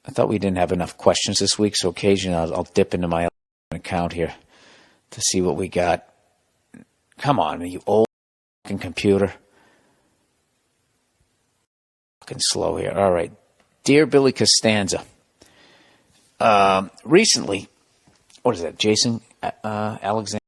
I thought we didn't have enough questions this week, so occasionally I'll dip into my account here to see what we got. Come on, you old fucking computer. Fucking slow here. All right. Dear Billy Costanza. Recently, what is that, Jason Alexander?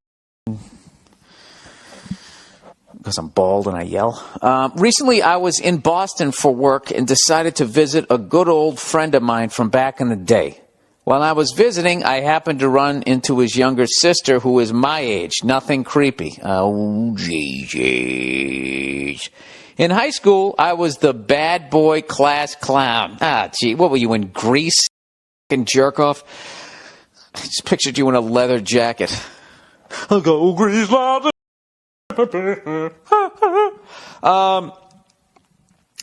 Because I'm bald and I yell. Recently, I was in Boston for work and decided to visit a good old friend of mine from back in the day. While I was visiting, I happened to run into his younger sister, who is my age. Nothing creepy. Oh, jeez. In high school, I was the bad boy class clown. Ah, gee, what were you, in Greece? Fucking jerk off. I just pictured you in a leather jacket. I'll go Grease leather.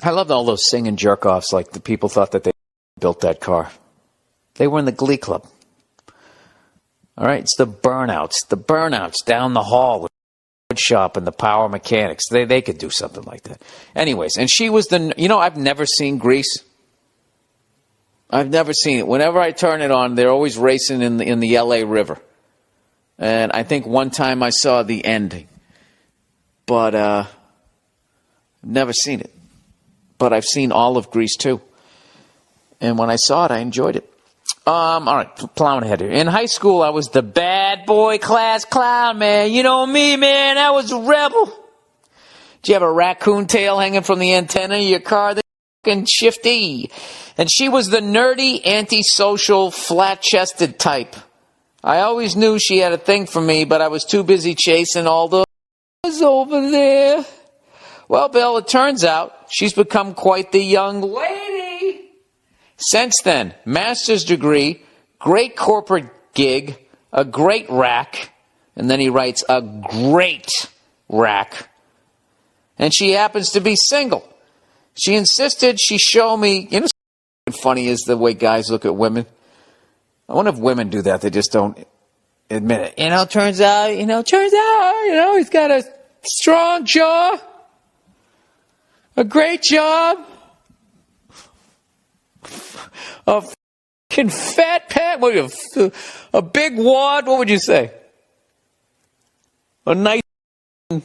I loved all those singing jerk-offs, like the people thought that they built that car. They were in the Glee Club. All right, it's the burnouts down the hall with the wood shop and the power mechanics. They could do something like that. Anyways, and she was I've never seen Grease. I've never seen it. Whenever I turn it on, they're always racing in the L.A. River. And I think one time I saw the ending. But never seen it. But I've seen all of Grease too. And when I saw it, I enjoyed it. All right, plowing ahead here. In high school, I was the bad boy class clown, man. You know me, man. I was a rebel. Did you have a raccoon tail hanging from the antenna of your car? Fucking shifty. And she was the nerdy, antisocial, flat-chested type. I always knew she had a thing for me, but I was too busy chasing all the over there. Well, Bill, it turns out she's become quite the young lady. Since then, master's degree, great corporate gig, a great rack, and then he writes a great rack. And she happens to be single. She insisted she show me, what's funny is the way guys look at women. I wonder if women do that. They just don't admit it. Turns out, he's got a strong jaw, a great job, a fucking fat pat, a big wad, what would you say? A nice, I'm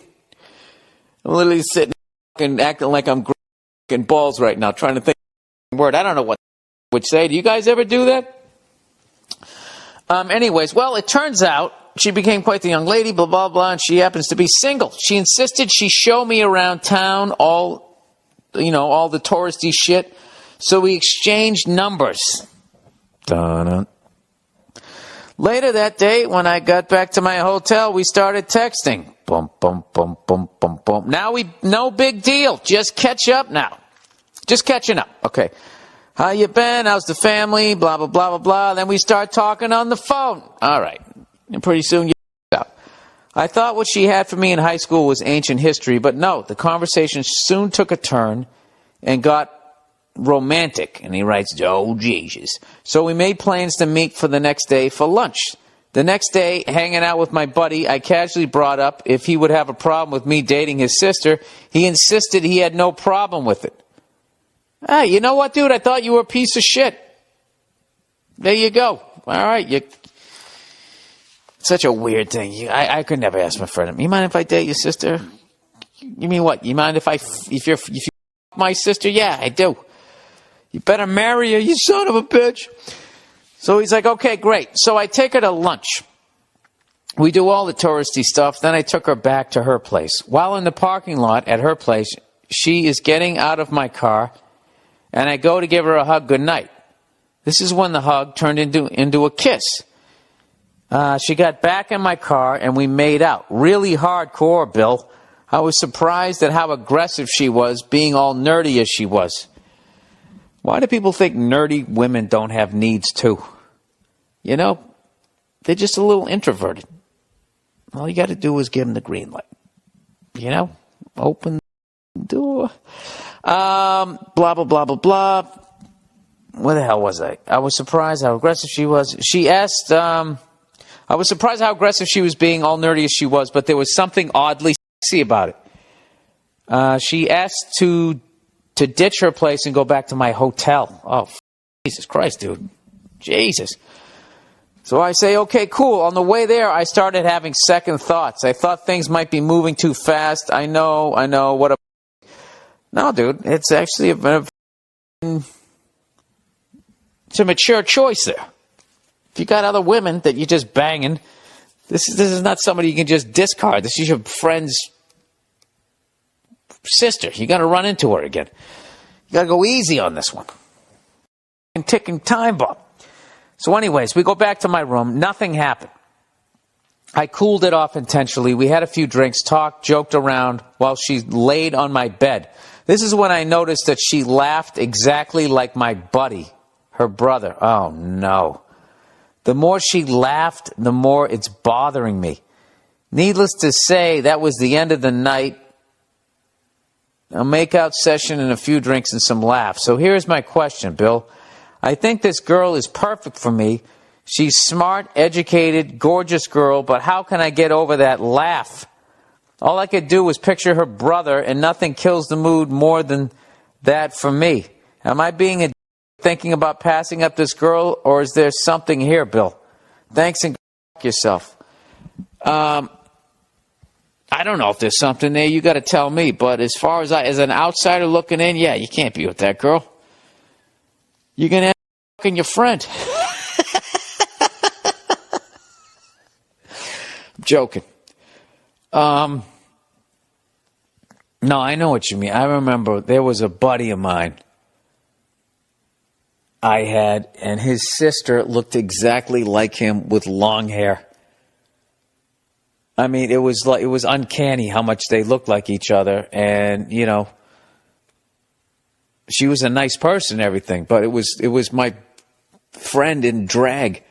literally sitting and acting like I'm grabbing balls right now, trying to think of a word. I don't know what I would say. Do you guys ever do that? Anyways, well, it turns out she became quite the young lady, blah, blah, blah, and she happens to be single. She insisted she show me around town all the touristy shit. So we exchanged numbers. Dun-dun. Later that day, when I got back to my hotel, we started texting. Bum, bum, bum, bum, bum, bum. Now no big deal. Just catch up now. Just catching up. Okay. How you been? How's the family? Blah, blah, blah, blah, blah. Then we start talking on the phone. All right. And pretty soon you out. I thought what she had for me in high school was ancient history, but no, the conversation soon took a turn and got romantic. And he writes, oh, Jesus. So we made plans to meet for the next day for lunch. The next day, hanging out with my buddy, I casually brought up if he would have a problem with me dating his sister. He insisted he had no problem with it. Ah, you know what, dude? I thought you were a piece of shit. There you go. All right, such a weird thing. I could never ask my friend, you mind if I date your sister? You mean what? You mind if you my sister? Yeah, I do. You better marry her, you son of a bitch. So he's like, okay, great. So I take her to lunch. We do all the touristy stuff. Then I took her back to her place. While in the parking lot at her place, she is getting out of my car, and I go to give her a hug goodnight. This is when the hug turned into a kiss. She got back in my car, and we made out. Really hardcore, Bill. I was surprised at how aggressive she was, being all nerdy as she was. Why do people think nerdy women don't have needs, too? They're just a little introverted. All you got to do is give them the green light. Open the door. Blah, blah, blah, blah, blah. Where the hell was I? I was surprised how aggressive she was. She asked, I was surprised how aggressive she was being, all nerdy as she was, but there was something oddly sexy about it. She asked to ditch her place and go back to my hotel. Oh, Jesus Christ, dude. Jesus. So I say, okay, cool. On the way there, I started having second thoughts. I thought things might be moving too fast. I know, what a... No, dude, it's actually it's a mature choice there. If you got other women that you're just banging, this is not somebody you can just discard. This is your friend's sister. You got to run into her again. You got to go easy on this one. And ticking time bomb. So anyways, we go back to my room. Nothing happened. I cooled it off intentionally. We had a few drinks, talked, joked around while she laid on my bed. This is when I noticed that she laughed exactly like my buddy, her brother. Oh, no. The more she laughed, the more it's bothering me. Needless to say, that was the end of the night. A makeout session and a few drinks and some laughs. So here's my question, Bill. I think this girl is perfect for me. She's smart, educated, gorgeous girl, but how can I get over that laugh? All I could do was picture her brother, and nothing kills the mood more than that for me. Am I being a thinking about passing up this girl, or is there something here, Bill? Thanks and yourself. I don't know if there's something there. You got to tell me. But as far as an outsider looking in, yeah, you can't be with that girl. You're going to end up fucking your friend. I'm joking. No, I know what you mean. I remember there was a buddy of mine I had, and his sister looked exactly like him with long hair. I mean, it was uncanny how much they looked like each other, and she was a nice person and everything, but it was my friend in drag.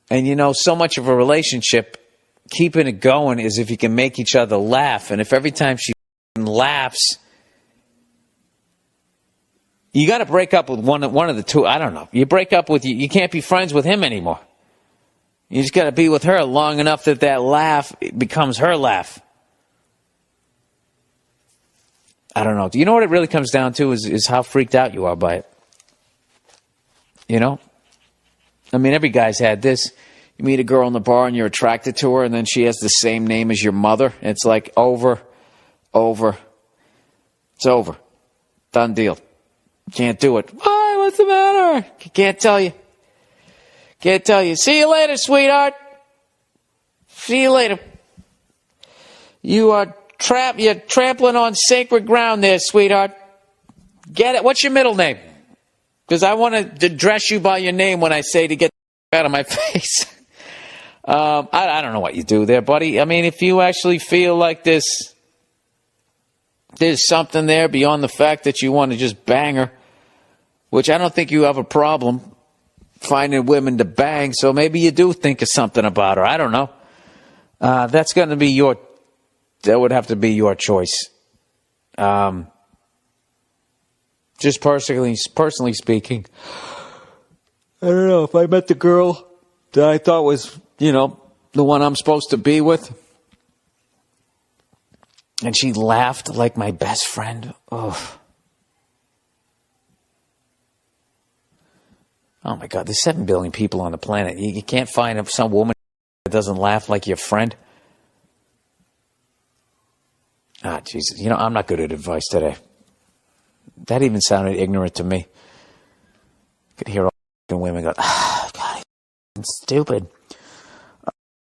And so much of a relationship, keeping it going is if you can make each other laugh. And if every time she laughs, you got to break up with one of the two. I don't know. You break up with you can't be friends with him anymore. You just got to be with her long enough that laugh becomes her laugh. I don't know. Do you know what it really comes down to is how freaked out you are by it? I mean, every guy's had this. You meet a girl in the bar and you're attracted to her, and then she has the same name as your mother. It's like over. It's over. Done deal. Can't do it. Why? What's the matter? Can't tell you. See you later, sweetheart. See you later. You're trampling on sacred ground there, sweetheart. Get it? What's your middle name? Because I want to address you by your name when I say to get out of my face. I don't know what you do there, buddy. I mean, if you actually feel like there's something there beyond the fact that you want to just bang her, which I don't think you have a problem finding women to bang, so maybe you do think of something about her. I don't know. That would have to be your choice. Just personally speaking, I don't know if I met the girl that I thought was, the one I'm supposed to be with, and she laughed like my best friend. Oh my God, there's 7 billion people on the planet. You can't find some woman that doesn't laugh like your friend. Jesus. I'm not good at advice today. That even sounded ignorant to me. I could hear all the women go, God, stupid.